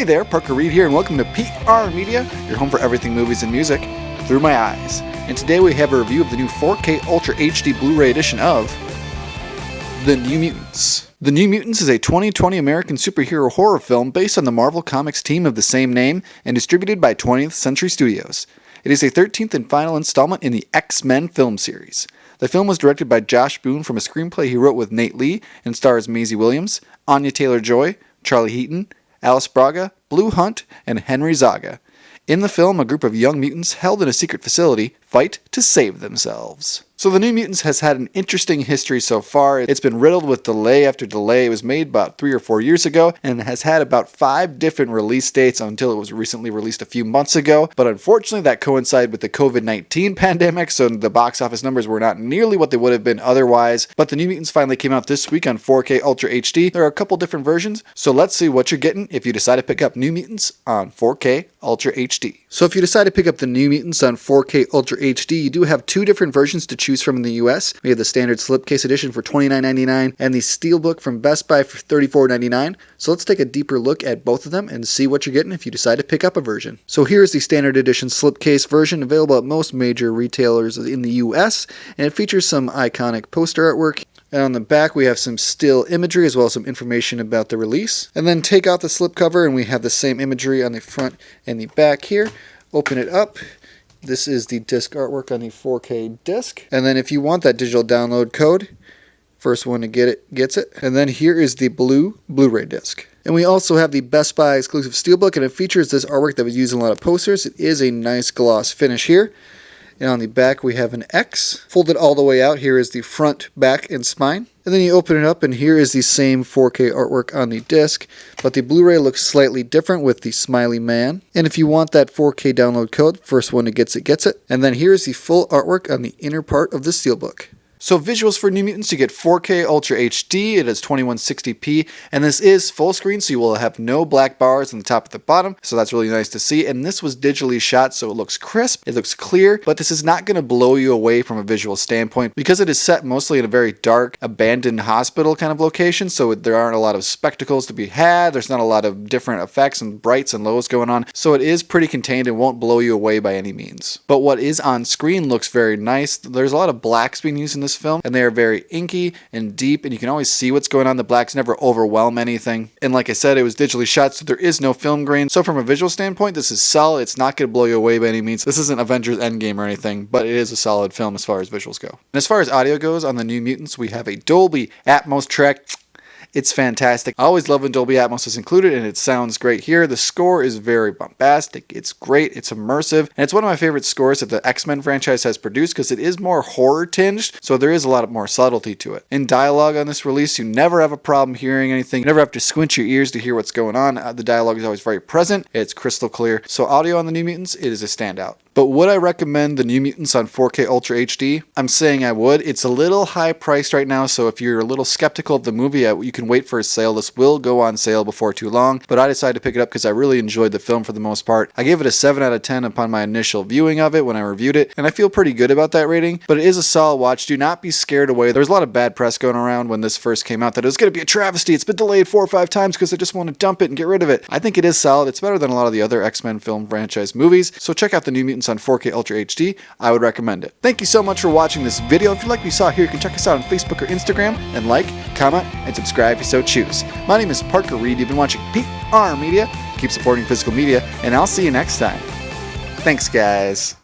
Hey there, Parker Reed here, and welcome to PR Media, your home for everything movies and music through my eyes. And today we have a review of the new 4K Ultra HD Blu-Ray edition of The New Mutants. The New Mutants is a 2020 American superhero horror film based on the Marvel Comics team of the same name and distributed by 20th Century Studios. It is a 13th and final installment in the X-Men film series. The film was directed by Josh Boone from a screenplay he wrote with Nate Lee and stars Maisie Williams, Anya Taylor-Joy, Charlie Heaton, Alice Braga, Blue Hunt, and Henry Zaga. In the film, a group of young mutants held in a secret facility fight to save themselves. So The New Mutants has had an interesting history so far. It's been riddled with delay after delay. It was made about 3 or 4 years ago and has had about 5 different release dates until it was recently released a few months ago. But unfortunately, that coincided with the COVID-19 pandemic, so the box office numbers were not nearly what they would have been otherwise. But The New Mutants finally came out this week on 4K Ultra HD. There are a couple different versions, so let's see what you're getting if you decide to pick up New Mutants on 4K Ultra HD. So if you decide to pick up the New Mutants on 4K Ultra HD, you do have 2 different versions to choose from in the US. We have the standard slipcase edition for $29.99 and the Steelbook from Best Buy for $34.99. So let's take a deeper look at both of them and see what you're getting if you decide to pick up a version. So here's the standard edition slipcase version available at most major retailers in the US, and it features some iconic poster artwork. And on the back we have some still imagery as well as some information about the release. And then take out the slipcover and we have the same imagery on the front and the back here. Open it up. This is the disc artwork on the 4K disc. And then if you want that digital download code, first one to get it gets it. And then here is the blue Blu-ray disc. And we also have the Best Buy exclusive Steelbook, and it features this artwork that was used in a lot of posters. It is a nice gloss finish here. And on the back we have an X. Folded all the way out, here is the front, back, and spine. And then you open it up and here is the same 4K artwork on the disc, but the Blu-ray looks slightly different with the smiley man. And if you want that 4K download code, first one that gets it gets it. And then here's the full artwork on the inner part of the Steelbook. So visuals for New Mutants, you get 4K Ultra HD, it is 2160p, and this is full screen, so you will have no black bars on the top of the bottom, so that's really nice to see. And this was digitally shot, so it looks crisp, it looks clear, but this is not going to blow you away from a visual standpoint, because it is set mostly in a very dark, abandoned hospital kind of location, so there aren't a lot of spectacles to be had, there's not a lot of different effects and brights and lows going on, so it is pretty contained and won't blow you away by any means. But what is on screen looks very nice. There's a lot of blacks being used in this film, and they are very inky and deep, and you can always see what's going on. The blacks never overwhelm anything. And like I said, it was digitally shot, so there is no film grain. So from a visual standpoint, this is solid. It's not going to blow you away by any means. This isn't Avengers Endgame or anything, but it is a solid film as far as visuals go. And as far as audio goes, on the New Mutants, we have a Dolby Atmos track. It's fantastic. I always love when Dolby Atmos is included, and it sounds great here. The score is very bombastic. It's great. It's immersive. And it's one of my favorite scores that the X-Men franchise has produced because it is more horror tinged, so there is a lot more subtlety to it. In dialogue on this release, you never have a problem hearing anything. You never have to squint your ears to hear what's going on. The dialogue is always very present. It's crystal clear. So audio on the New Mutants, it is a standout. But would I recommend the New Mutants on 4K Ultra HD? I'm saying I would. It's a little high priced right now, so if you're a little skeptical of the movie, you can wait for a sale. This will go on sale before too long, but I decided to pick it up because I really enjoyed the film for the most part. I gave it a 7 out of 10 upon my initial viewing of it when I reviewed it, and I feel pretty good about that rating, but it is a solid watch. Do not be scared away. There was a lot of bad press going around when this first came out that it was going to be a travesty. It's been delayed 4 or 5 times because they just want to dump it and get rid of it. I think it is solid. It's better than a lot of the other X-Men film franchise movies, so check out the New Mutants on 4K Ultra HD. I would recommend it. Thank you so much for watching this video. If you like what you saw here, you can check us out on Facebook or Instagram and like, comment, and subscribe if you so choose. My name is Parker Reed. You've been watching PR Media. Keep supporting physical media, and I'll see you next time. Thanks, guys.